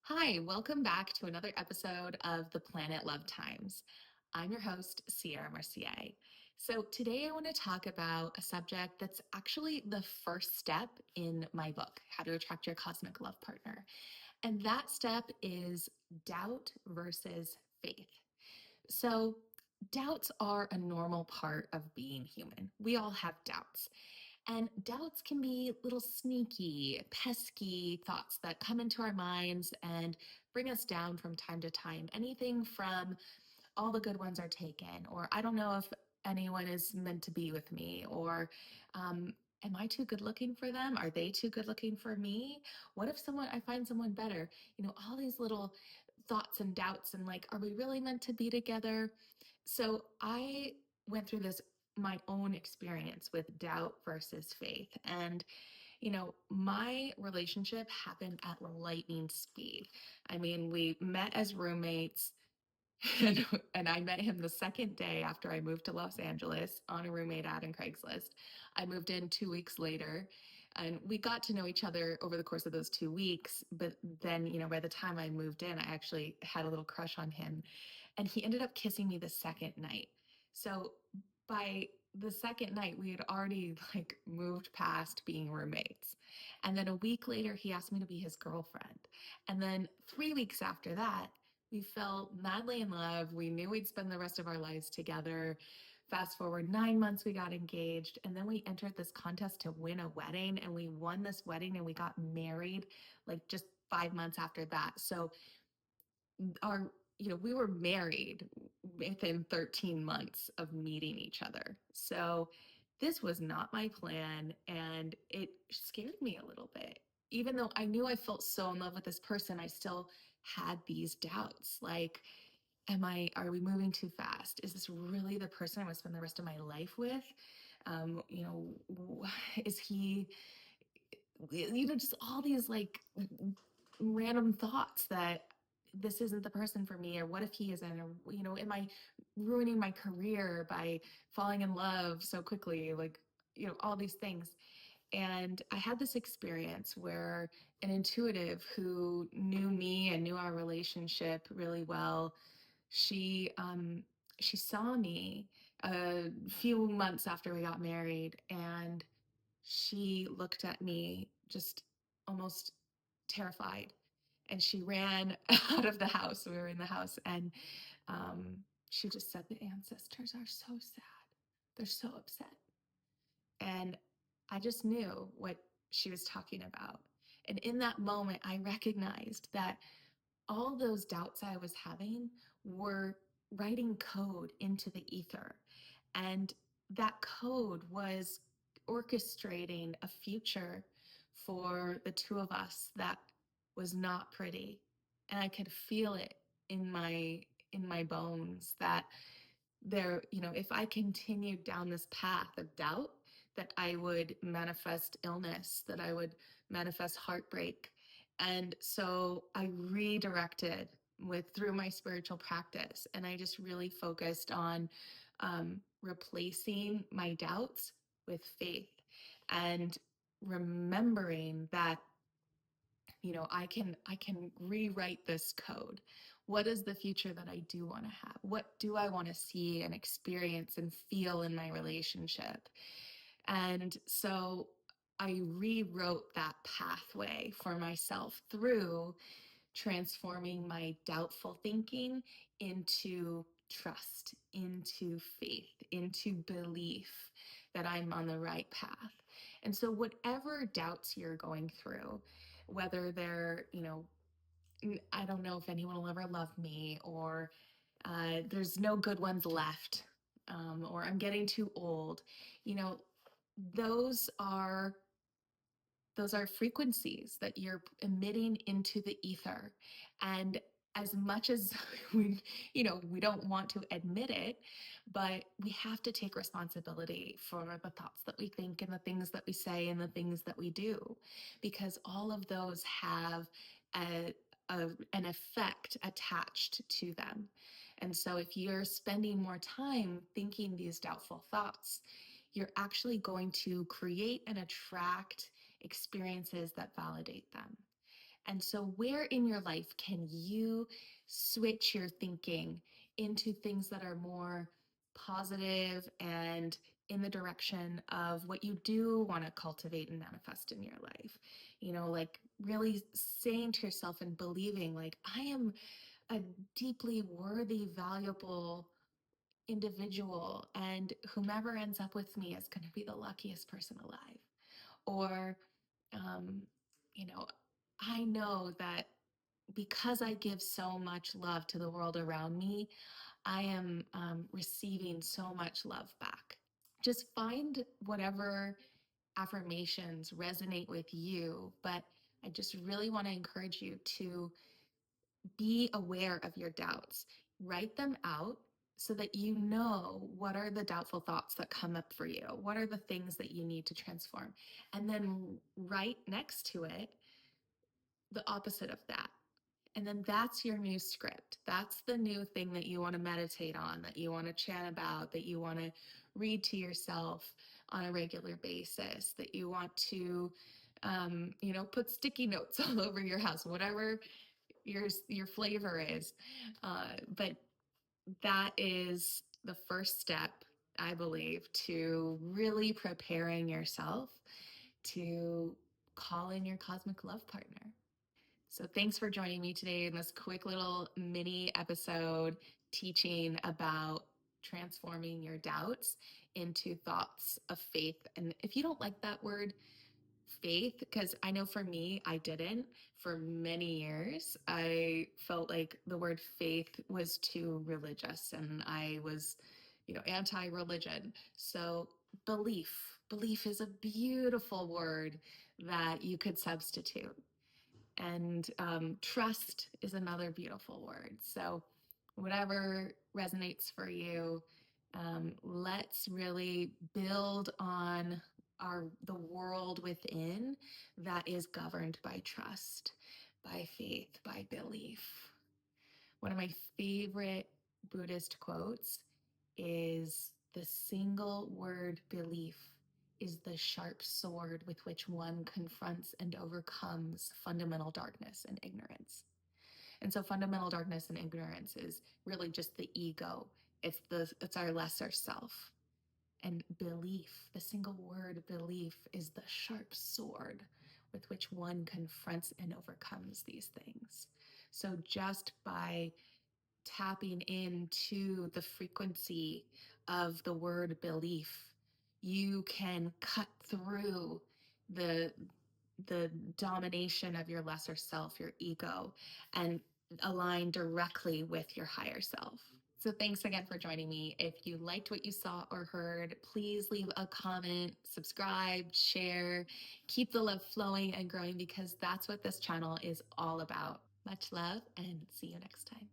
Hi, welcome back to another episode of the Planet Love Times. I'm your host, Sophia Mercier. So, today I want to talk about a subject that's actually the first step in my book, How to Attract Your Cosmic Love Partner. And that step is doubt versus faith. So, doubts are a normal part of being human. We all have doubts. And doubts can be little sneaky, pesky thoughts that come into our minds and bring us down from time to time. Anything from all the good ones are taken, or I don't know if anyone is meant to be with me, or um, am I too good looking for them? Are they too good looking for me? What if I find someone better? All these little thoughts and doubts, and like, are we really meant to be together? So I went through this my own experience with doubt versus faith. And, my relationship happened at lightning speed. I mean, we met as roommates. And, and I met him the second day after I moved to Los Angeles on a roommate ad in Craigslist. I moved in 2 weeks later, and we got to know each other over the course of those 2 weeks. But then, by the time I moved in, I actually had a little crush on him, and he ended up kissing me the second night. So by the second night, we had already like moved past being roommates. And then a week later, he asked me to be his girlfriend. And then 3 weeks after that, we fell madly in love. We knew we'd spend the rest of our lives together. Fast forward 9 months, we got engaged. And then we entered this contest to win a wedding. And we won this wedding and we got married like just 5 months after that. So our we were married within 13 months of meeting each other. So this was not my plan, and it scared me a little bit. Even though I knew I felt so in love with this person, I still had these doubts like, are we moving too fast? Is this really the person I want to spend the rest of my life with? um you know is he, just all these like random thoughts that this isn't the person for me, or what if he isn't, or am I ruining my career by falling in love so quickly, like, all these things. And I had this experience where an intuitive who knew me and knew our relationship really well, she saw me a few months after we got married, and she looked at me just almost terrified, and she ran out of the house. We were in the house, and um, she just said, "The ancestors are so sad. They're so upset." And I just knew what she was talking about. And in that moment, I recognized that all those doubts I was having were writing code into the ether. And that code was orchestrating a future for the two of us that was not pretty. And I could feel it in my bones that if I continued down this path of doubt, that I would manifest illness, that I would manifest heartbreak. And so I redirected through my spiritual practice, and I just really focused on replacing my doubts with faith, and remembering that I can rewrite this code. What is the future that I do want to have? What do I want to see and experience and feel in my relationship? And so I rewrote that pathway for myself through transforming my doubtful thinking into trust, into faith, into belief that I'm on the right path. And so, whatever doubts you're going through, whether they're, I don't know if anyone will ever love me, or there's no good ones left, or I'm getting too old, you know, those are those are frequencies that you're emitting into the ether. And as much as we don't want to admit it, but we have to take responsibility for the thoughts that we think and the things that we say and the things that we do, because all of those have an effect attached to them. And so if you're spending more time thinking these doubtful thoughts, you're actually going to create and attract experiences that validate them. And so, where in your life can you switch your thinking into things that are more positive and in the direction of what you do want to cultivate and manifest in your life? Like really saying to yourself and believing, like, I am a deeply worthy, valuable individual, and whomever ends up with me is going to be the luckiest person alive. Or, um, you know, I know that because I give so much love to the world around me, I am receiving so much love back. Just find whatever affirmations resonate with you, but I just really want to encourage you to be aware of your doubts. Write them out so that you know what are the doubtful thoughts that come up for you. What are the things that you need to transform? And then write next to it the opposite of that. And then that's your new script. That's the new thing that you want to meditate on, that you want to chant about, that you want to read to yourself on a regular basis, that you want to, put sticky notes all over your house, whatever your flavor is. But that is the first step, I believe, to really preparing yourself to call in your cosmic love partner. So thanks for joining me today in this quick little mini episode teaching about transforming your doubts into thoughts of faith. And if you don't like that word, faith, because I know for me, I didn't. For many years, I felt like the word faith was too religious and I was, anti-religion. So belief is a beautiful word that you could substitute. And trust is another beautiful word. So whatever resonates for you, let's really build on the world within that is governed by trust, by faith, by belief. One of my favorite Buddhist quotes is, the single word belief is the sharp sword with which one confronts and overcomes fundamental darkness and ignorance. And so fundamental darkness and ignorance is really just the ego. It's our lesser self. And belief, the single word belief, is the sharp sword with which one confronts and overcomes these things. So just by tapping into the frequency of the word belief, you can cut through the the domination of your lesser self, your ego, and align directly with your higher self. So thanks again for joining me. If you liked what you saw or heard, please leave a comment, subscribe, share, keep the love flowing and growing, because that's what this channel is all about. Much love and see you next time.